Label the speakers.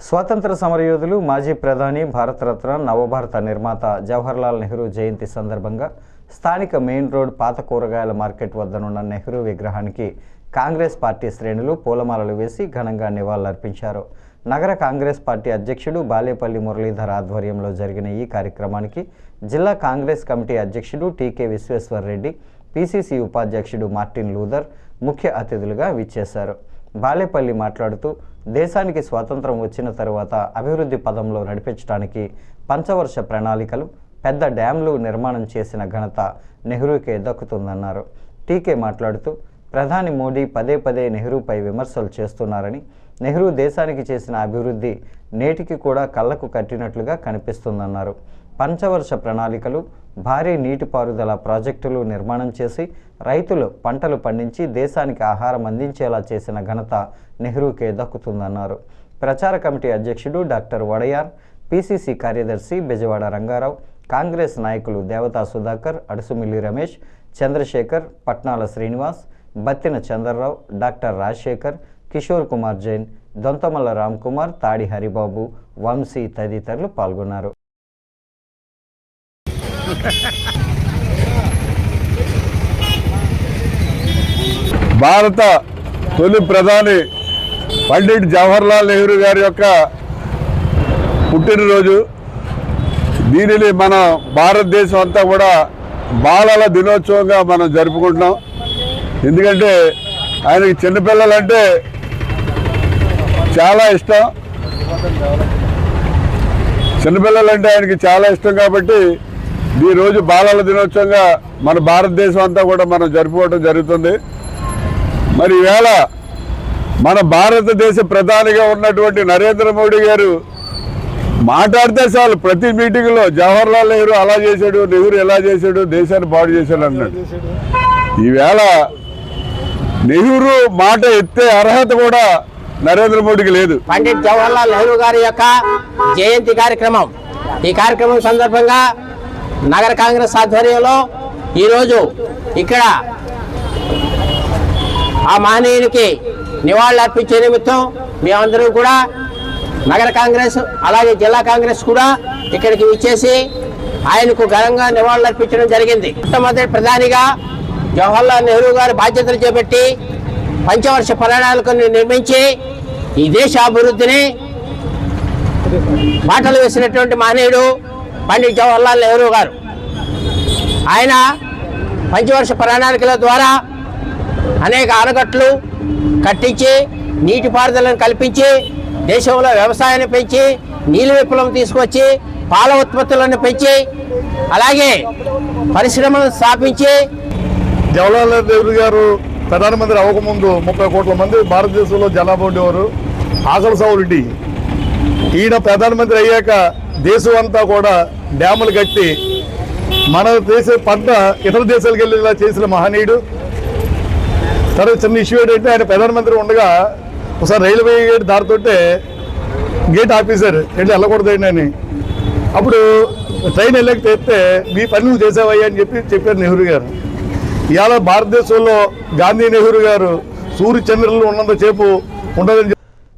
Speaker 1: స్వాతంత్ర సమరయోధులు మాజీ ప్రధాని భారతరత్న నవభారత నిర్మాత జవహర్లాల్ నెహ్రూ జయంతి సందర్భంగా స్థానిక మెయిన్ రోడ్ పాత కూరగాయల మార్కెట్ వద్దనున్న నెహ్రూ విగ్రహానికి కాంగ్రెస్ పార్టీ శ్రేణులు పూలమాలలు వేసి ఘనంగా నివాళులర్పించారు. నగర కాంగ్రెస్ పార్టీ అధ్యక్షుడు బాలేపల్లి మురళీధర్ ఆధ్వర్యంలో జరిగిన ఈ కార్యక్రమానికి జిల్లా కాంగ్రెస్ కమిటీ అధ్యక్షుడు టీకే విశ్వేశ్వర్ రెడ్డి, పీసీసీ ఉపాధ్యక్షుడు మార్టిన్ లూథర్ ముఖ్య అతిథులుగా విచ్చేశారు. బాలేపల్లి మాట్లాడుతూ దేశానికి స్వాతంత్రం వచ్చిన తరువాత అభివృద్ధి పదంలో నడిపించడానికి పంచవర్ష ప్రణాళికలు, పెద్ద డ్యాంలు నిర్మాణం చేసిన ఘనత నెహ్రూకే దక్కుతుందన్నారు. టీకే మాట్లాడుతూ ప్రధాని మోడీ పదే పదే నెహ్రూపై విమర్శలు చేస్తున్నారని, నెహ్రూ దేశానికి చేసిన అభివృద్ధి నేటికి కూడా కళ్లకు కట్టినట్లుగా కనిపిస్తుందన్నారు. పంచవర్ష ప్రణాళికలు, భారీ నీటిపారుదల ప్రాజెక్టులు నిర్మాణం చేసి రైతులు పంటలు పండించి దేశానికి ఆహారం అందించేలా చేసిన ఘనత నెహ్రూకే దక్కుతుందన్నారు. ప్రచార కమిటీ అధ్యక్షుడు డాక్టర్ వడయార్, పీసీసీ కార్యదర్శి బెజవాడ రంగారావు, కాంగ్రెస్ నాయకులు దేవతా సుధాకర్, అడుసుమిల్లి రమేష్, చంద్రశేఖర్, పట్నాల శ్రీనివాస్, బత్తిన చంద్రరావు, డాక్టర్ రాజశేఖర్, కిషోర్ కుమార్ జైన్, దొంతమల్ల రామ్ కుమార్, తాడి హరిబాబు, వంశీ తదితరులు పాల్గొన్నారు.
Speaker 2: భారత తొలి ప్రధాని పండిట్ జవహర్లాల్ నెహ్రూ గారి యొక్క పుట్టినరోజు. దీనిని మన భారతదేశం అంతా కూడా బాలల దినోత్సవంగా మనం జరుపుకుంటున్నాం. ఎందుకంటే ఆయనకి చిన్నపిల్లలంటే చాలా ఇష్టం. చిన్నపిల్లలంటే ఆయనకి చాలా ఇష్టం కాబట్టి ఈరోజు బాలల దినోత్సవంగా మన భారతదేశం అంతా కూడా మనం జరుపుకోవడం జరుగుతుంది. మరి ఈవేళ మన భారతదేశ ప్రధానిగా ఉన్నటువంటి నరేంద్ర మోడీ గారు మాట్లాడితే చాలు, ప్రతి మీటింగ్లో జవహర్లాల్ నెహ్రూ అలా చేశాడు, నెహ్రూ ఎలా చేశాడు, దేశాన్ని పాడు చేశాడు అన్నాడు. ఈవేళ నెహ్రూ మాట ఎత్తే అర్హత కూడా నరేంద్ర మోడీకి లేదు.
Speaker 3: పండిట్ జవహర్లాల్ నెహ్రూ గారి యొక్క జయంతి కార్యక్రమం, ఈ కార్యక్రమం సందర్భంగా నగర కాంగ్రెస్ ఆధ్వర్యంలో ఈరోజు ఇక్కడ ఆ మహనీయునికి నివాళులు అర్పించే నిమిత్తం మేమందరం కూడా నగర కాంగ్రెస్ అలాగే జిల్లా కాంగ్రెస్ కూడా ఇక్కడికి విచ్చేసి ఆయనకు ఘనంగా నివాళులు అర్పించడం జరిగింది. మొట్టమొదటి ప్రధానిగా జవహర్లాల్ నెహ్రూ గారు బాధ్యతలు చేపట్టి పంచవర్ష ప్రణాళికను నిర్మించి ఈ దేశ అభివృద్ధిని బాటలు వేసినటువంటి మహనీయుడు పండిట్ జవహర్లాల్ నెహ్రూ గారు. ఆయన పంచవర్ష ప్రణాళికల ద్వారా అనేక ఆనకట్లు కట్టించి నీటిపారుదలను కల్పించి దేశంలో వ్యవసాయాన్ని పెంచి నీళ్ళ విప్లవం తీసుకొచ్చి పాల ఉత్పత్తులను పెంచి అలాగే పరిశ్రమలను స్థాపించి
Speaker 2: జవహర్లాల్ నెహ్రూ గారు ప్రధానమంత్రి అవ్వకముందు 30 కోట్ల మంది భారతదేశంలో జనాభా ఉండేవారు. ఆకలి సౌరిటీ. ఈయన ప్రధానమంత్రి అయ్యాక దేశం అంతా కూడా డ్యాములు కట్టి మన దేశ పంట ఇతర దేశాలకు వెళ్ళేలా చేసిన మహనీయుడు. తర్వాత చిన్న ఇష్యూ ఏంటంటే ఆయన ప్రధానమంత్రి ఉండగా ఒకసారి రైల్వే గేట్ దారితోటే గేట్ ఆఫీసర్ వెళ్ళి వెళ్ళకూడదండి అని. అప్పుడు ట్రైన్ వెళ్ళక తెస్తే మీ పని నువ్వు చేసావయ్యా అని చెప్పారు నెహ్రూ గారు. ఇవాళ భారతదేశంలో గాంధీ నెహ్రూ గారు సూర్య చంద్రులు ఉన్నంతసేపు ఉండదని